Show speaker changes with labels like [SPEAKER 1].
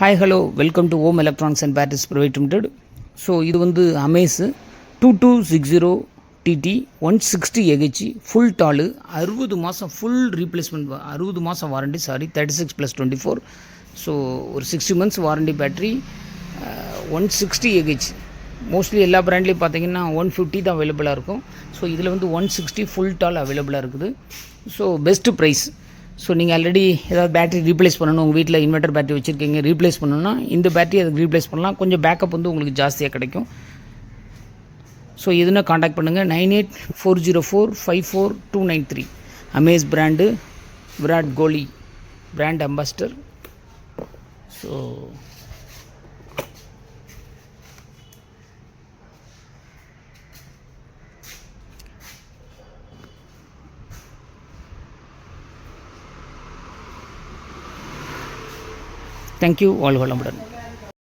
[SPEAKER 1] Hi hello welcome to Om electronics and batteries private limited. So இது வந்து Amaze 2260 DD 160 AH full tall 60 மாதம் full replacement 60 மாதம் warranty 36 + 24. So ஒரு 60 months warranty battery 160 AH. Mostly எல்லா ப்ராண்ட்லேயும் பார்த்தீங்கன்னா 150 தான் அவைலபிளாக இருக்கும். ஸோ இதில் வந்து 160 ஃபுல் டால் அவைலபிளாக இருக்குது. So best price. ஸோ நீங்கள் ஆல்ரெடி ஏதாவது பேட்டரி ரீப்ளேஸ் பண்ணணும், உங்கள் வீட்டில் இன்வெர்டர் பேட்டரி வச்சுருக்கீங்க, ரீப்ளேஸ் பண்ணணும்னா இந்த பேட்டரி அதுக்கு ரீப்ளேஸ் பண்ணலாம். கொஞ்சம் பேக்கப் வந்து உங்களுக்கு ஜாஸ்தியாக கிடைக்கும். ஸோ இதுனா காண்டாக்ட் பண்ணுங்கள் 9840454293. Amaze brand, Virat Kohli brand Ambassador. So thank you. வாழ்க வளமுடன்.